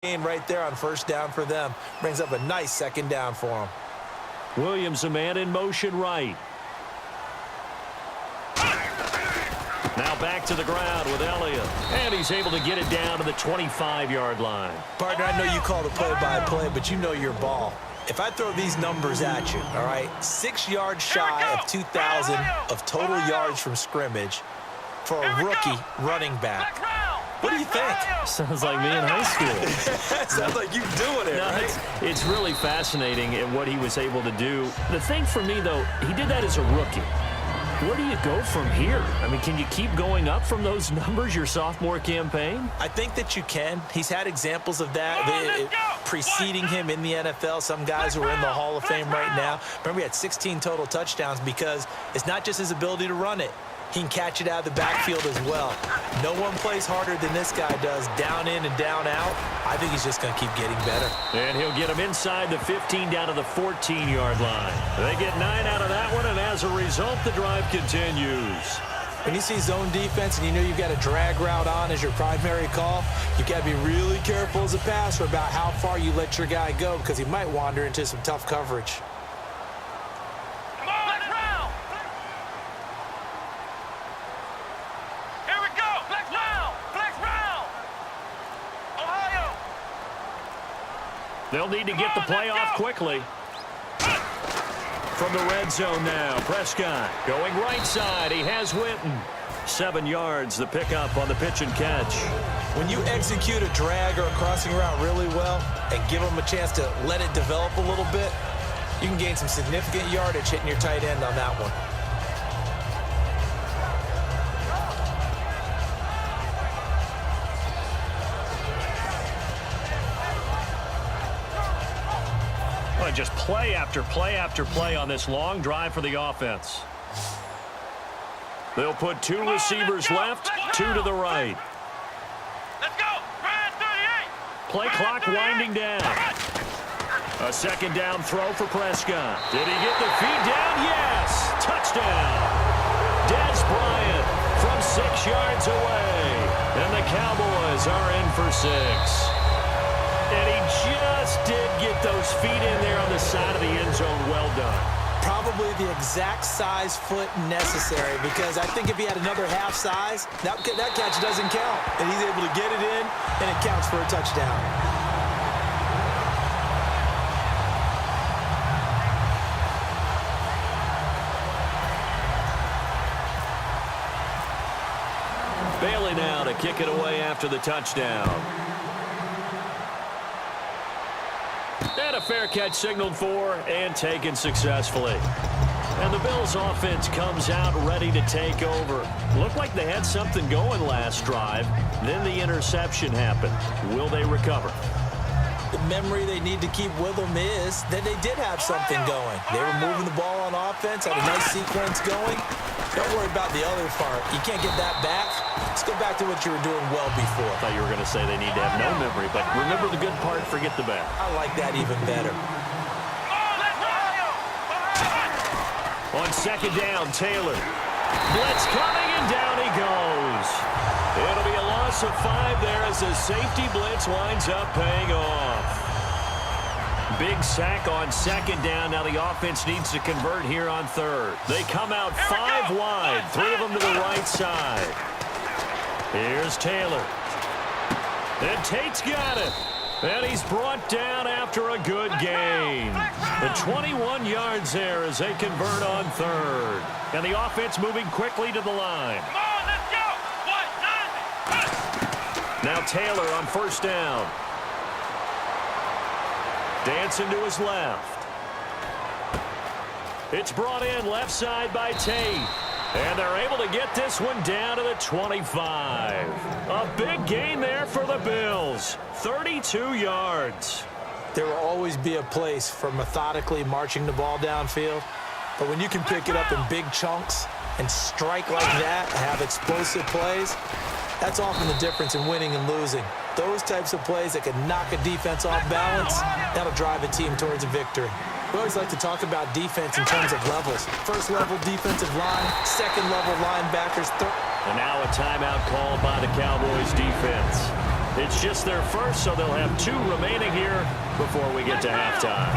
gain right there on first down for them. Brings up a nice second down for them. Williams, a man in motion right. Now back to the ground with Elliott. And he's able to get it down to the 25-yard line. Partner, I know you call the play-by-play, but you know your ball. If I throw these numbers at you, all right, 6 yards shy of 2,000 of total yards from scrimmage for a rookie running back. What do you think? Sounds like me in high school. Sounds like you doing it, right? It's really fascinating at what he was able to do. The thing for me, though, he did that as a rookie. Where do you go from here? I mean, can you keep going up from those numbers your sophomore campaign? I think that you can. He's had examples of that preceding him in the NFL. Some guys who are in the Hall of Fame right now. Remember, he had 16 total touchdowns because it's not just his ability to run it. He can catch it out of the backfield as well. No one plays harder than this guy does, down in and down out. I think he's just going to keep getting better. And he'll get him inside the 15 down to the 14-yard line. They get 9 out of that one, and as a result, the drive continues. When you see zone defense and you know you've got a drag route on as your primary call, you've got to be really careful as a passer about how far you let your guy go because he might wander into some tough coverage. They'll need to get the play off quickly. From the red zone now, Prescott going right side. He has Witten. 7 yards, the pickup on the pitch and catch. When you execute a drag or a crossing route really well and give them a chance to let it develop a little bit, you can gain some significant yardage hitting your tight end on that one. Just play after play after play on this long drive for the offense. They'll put 2 receivers left, 2 to the right. Let's go. Play clock winding down. A second down throw for Prescott. Did he get the feed down? Yes. Touchdown. Dez Bryant from 6 yards away. And the Cowboys are in for 6. And he just did get those feet in there on the side of the end zone. Well done. Probably the exact size foot necessary because I think if he had another half size, that catch doesn't count. And he's able to get it in, and it counts for a touchdown. Bailey now to kick it away after the touchdown. And a fair catch signaled for and taken successfully. And the Bills offense comes out ready to take over. Looked like they had something going last drive. Then the interception happened. Will they recover? The memory they need to keep with them is that they did have something going. They were moving the ball on offense, had a nice sequence going. Don't worry about the other part. You can't get that back. Let's go back to what you were doing well before. I thought you were going to say they need to have no memory, but remember the good part, forget the bad. I like that even better. On second down, Taylor. Blitz coming, and down he goes. It'll be a loss of 5 there as the safety blitz winds up paying off. Big sack on second down. Now the offense needs to convert here on third. They come out 5 wide, 3 of them to the right side. Here's Taylor. And Tate's got it. And he's brought down after a good gain. The 21 yards there as they convert on third. And the offense moving quickly to the line. Come on, let's go. Now Taylor on first down. Dancing to his left. It's brought in left side by Tate. And they're able to get this one down to the 25. A big gain there for the Bills. 32 yards. There will always be a place for methodically marching the ball downfield. But when you can pick it up in big chunks and strike like that, have explosive plays, that's often the difference in winning and losing. Those types of plays that can knock a defense off balance, that'll drive a team towards a victory. We always like to talk about defense in terms of levels. First level defensive line, second level linebackers, third. And now a timeout called by the Cowboys defense. It's just their first, so they'll have 2 remaining here before we get to halftime.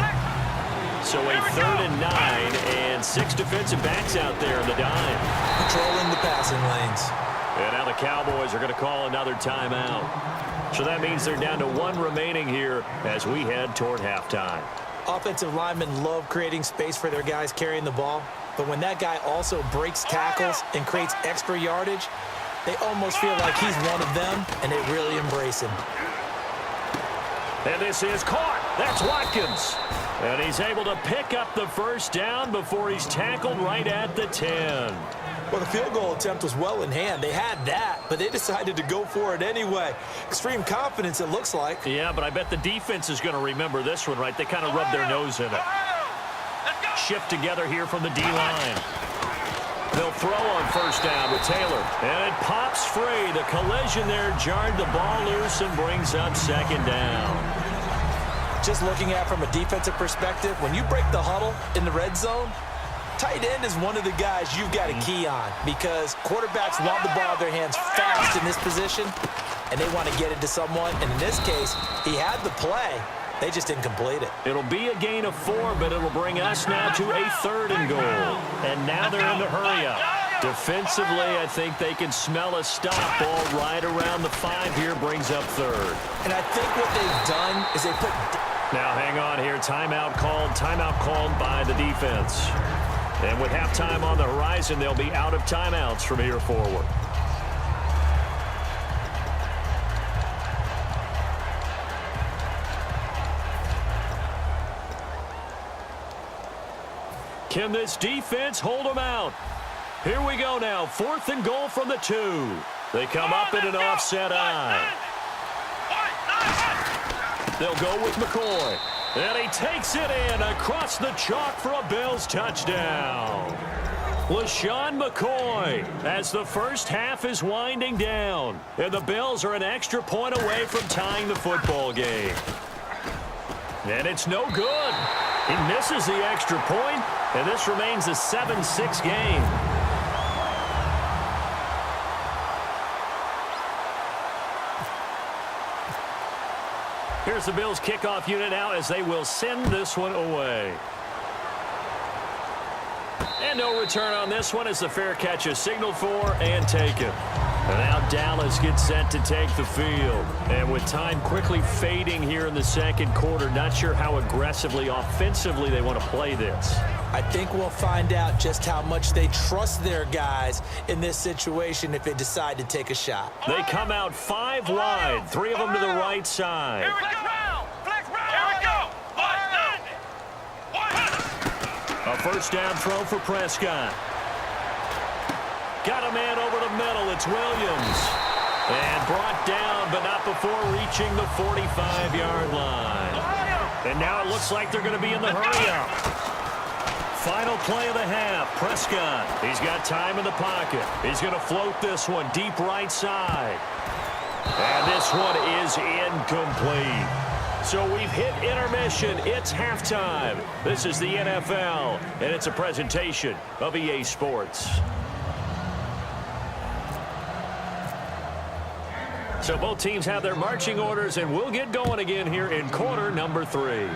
So a 3rd and 9 and 6 defensive backs out there in the dime. Controlling the passing lanes. And now the Cowboys are going to call another timeout. So that means they're down to 1 remaining here as we head toward halftime. Offensive linemen love creating space for their guys carrying the ball, but when that guy also breaks tackles and creates extra yardage, they almost feel like he's one of them, and they really embrace him. And this is caught. That's Watkins. And he's able to pick up the first down before he's tackled right at the 10. Well, the field goal attempt was well in hand. They had that, but they decided to go for it anyway. Extreme confidence, it looks like. Yeah, but I bet the defense is going to remember this one, right? They kind of rubbed their nose in it. Shift together here from the D-line. They'll throw on first down with Taylor. And it pops free. The collision there jarred the ball loose and brings up 2nd down. Just looking at it from a defensive perspective, when you break the huddle in the red zone, tight end is one of the guys you've got to key on because quarterbacks want the ball in their hands fast in this position, and they want to get it to someone. And in this case, he had the play. They just didn't complete it. It'll be a gain of 4, but it'll bring us now to a 3rd and goal. And now they're in the hurry-up. Defensively, I think they can smell a stop. Ball right around the 5 here brings up 3rd. And I think what they've done is they put... Now, hang on here. Timeout called by the defense. And with halftime on the horizon, they'll be out of timeouts from here forward. Can this defense hold them out? Here we go now. 4th and goal from the 2. They come up in an offset eye. They'll go with McCoy. And he takes it in across the chalk for a Bills touchdown. LaShawn McCoy as the first half is winding down. And the Bills are an extra point away from tying the football game. And it's no good. He misses the extra point, and this remains a 7-6 game. Here's the Bills kickoff unit out as they will send this one away. And no return on this one as the fair catch is signaled for and taken. And now Dallas gets set to take the field. And with time quickly fading here in the 2nd quarter, not sure how aggressively, offensively they want to play this. I think we'll find out just how much they trust their guys in this situation if they decide to take a shot. They come out 5 wide, 3 of them to the right side. Here we go. Here we go. A first down throw for Prescott. Got a man over the middle. It's Williams. And brought down, but not before reaching the 45-yard line. And now it looks like they're going to be in the hurry-up. Final play of the half. Prescott. He's got time in the pocket. He's going to float this one deep right side. And this one is incomplete. So we've hit intermission. It's halftime. This is the NFL, and it's a presentation of EA Sports. So both teams have their marching orders, and we'll get going again here in quarter number 3.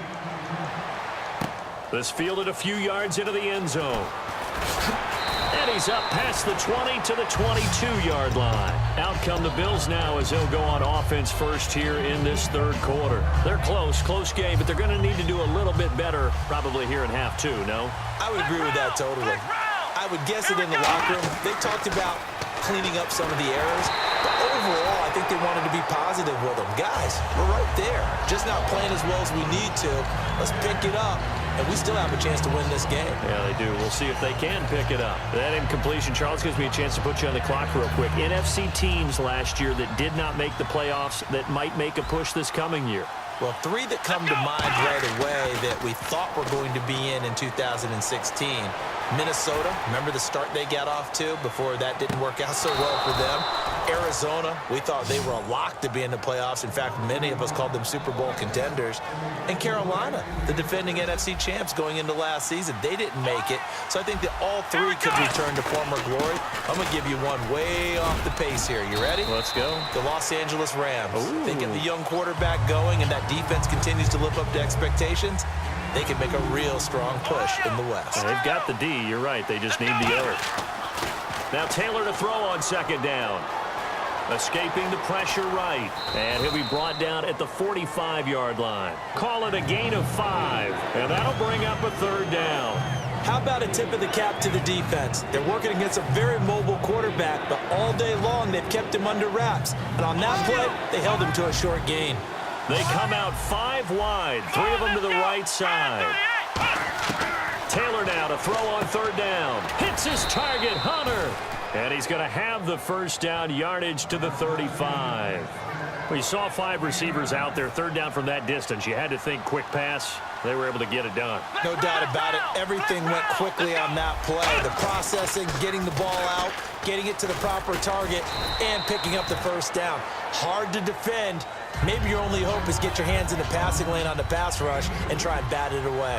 This fielded a few yards into the end zone. And he's up past the 20 to the 22-yard line. Out come the Bills now as they'll go on offense first here in this 3rd quarter. They're close game, but they're going to need to do a little bit better probably here in half 2, no? I would agree with that totally. I would guess it in the locker room. They talked about cleaning up some of the errors, but overall, I think they wanted to be positive with them. Guys, we're right there. Just not playing as well as we need to. Let's pick it up. And we still have a chance to win this game. Yeah, they do. We'll see if they can pick it up. That incompletion, Charles, gives me a chance to put you on the clock real quick. NFC teams last year that did not make the playoffs that might make a push this coming year. Well, 3 that come to mind right away that we thought were going to be in 2016. Minnesota, remember the start they got off to before that didn't work out so well for them. Arizona, we thought they were a lock to be in the playoffs. In fact, many of us called them Super Bowl contenders. And Carolina, the defending NFC champs going into last season, they didn't make it. So I think that all three could return to former glory. I'm going to give you one way off the pace here. You ready? Let's go. The Los Angeles Rams. Ooh. They get the young quarterback going, and that defense continues to live up to expectations. They can make a real strong push in the West. They've got the D. You're right. They just need the earth. Now Taylor to throw on second down. Escaping the pressure right. And he'll be brought down at the 45-yard line. Call it a gain of 5. And that'll bring up a third down. How about a tip of the cap to the defense? They're working against a very mobile quarterback, but all day long they've kept him under wraps. And on that play, they held him to a short gain. They come out 5 wide, 3 of them to the right side. Taylor now to throw on third down. Hits his target, Hunter. And he's going to have the first down, yardage to the 35. We saw 5 receivers out there, third down from that distance. You had to think quick pass. They were able to get it done. No doubt about it. Everything went quickly on that play. The processing, getting the ball out, getting it to the proper target, and picking up the first down. Hard to defend. Maybe your only hope is get your hands in the passing lane on the pass rush and try and bat it away.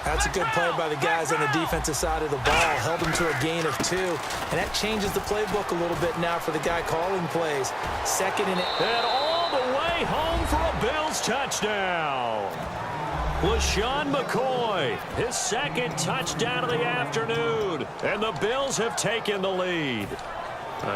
That's a good play by the guys on the defensive side of the ball. Held them to a gain of 2. And that changes the playbook a little bit now for the guy calling plays. Second and all the way home for a Bills touchdown. LaShawn McCoy, his second touchdown of the afternoon. And the Bills have taken the lead.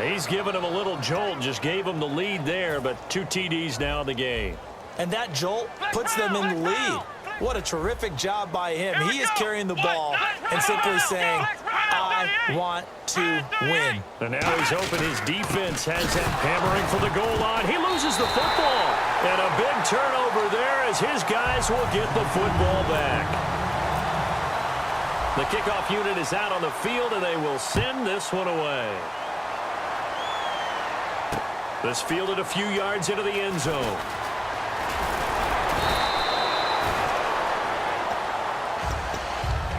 He's given him a little jolt, just gave him the lead there, but 2 TDs now in the game. And that jolt puts them in the lead. What a terrific job by him. He is carrying the ball and simply saying, I want to win. And now he's hoping his defense has him hammering for the goal line. He loses the football. And a big turnover there as his guys will get the football back. The kickoff unit is out on the field, and they will send this one away. This fielded a few yards into the end zone.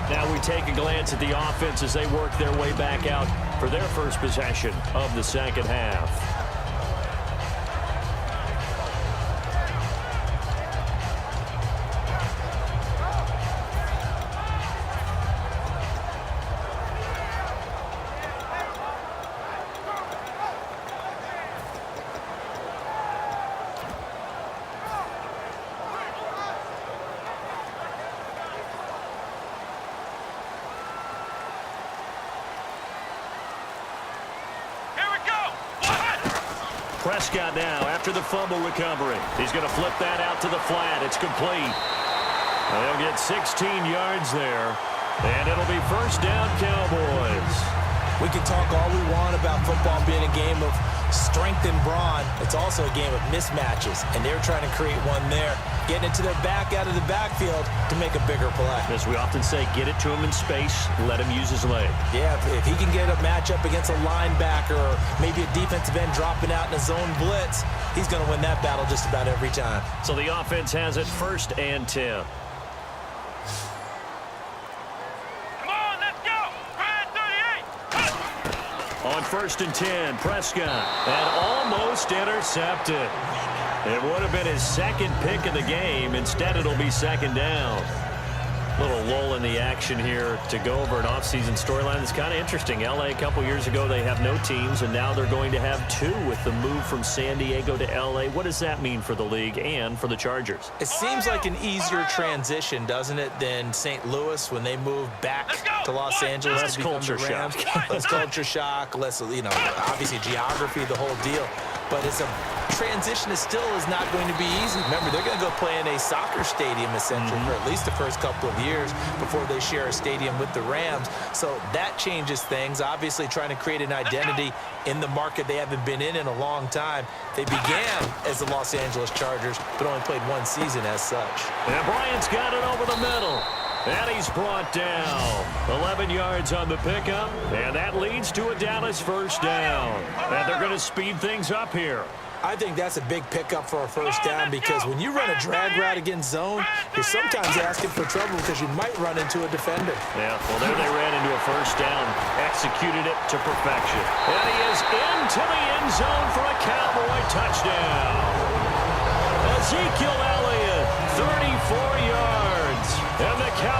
Now we take a glance at the offense as they work their way back out for their first possession of the second half. Prescott now after the fumble recovery. He's going to flip that out to the flat. It's complete. They'll get 16 yards there, and it'll be first down, Cowboys. We can talk all we want about football being a game of strength and brawn. It's also a game of mismatches, and they're trying to create one there, getting it to their back out of the backfield to make a bigger play. As we often say, get it to him in space, let him use his leg. Yeah, if he can get a matchup against a linebacker or maybe a defensive end dropping out in a zone blitz, he's going to win that battle just about every time. So the offense has it first and 10. On first and 10, Prescott, and almost intercepted. It would have been his second pick of the game. Instead, it'll be second down. Little lull in the action here to go over an offseason storyline that's kind of interesting. L.A. a couple years ago, they have no teams, and now they're going to have 2 with the move from San Diego to L.A. What does that mean for the league and for the Chargers? It seems like an easier transition, doesn't it, than St. Louis when they moved back to Los Angeles. Less to become culture the Rams. shock. Less culture shock, less, obviously geography, the whole deal. But it's a transition is not going to be easy. Remember, they're going to go play in a soccer stadium, essentially, for at least the first couple of years before they share a stadium with the Rams. So that changes things. Obviously, trying to create an identity in the market they haven't been in a long time. They began as the Los Angeles Chargers, but only played 1 season as such. And Bryant's got it over the middle. And he's brought down. 11 yards on the pickup, and that leads to a Dallas first down. And they're going to speed things up here. I think that's a big pickup for a first down because when you run a drag route against zone, you're sometimes asking for trouble because you might run into a defender. Yeah, well, there they ran into a first down. Executed it to perfection. And he is into the end zone for a Cowboy touchdown. Ezekiel Elliott, 34 yards. And the Cowboys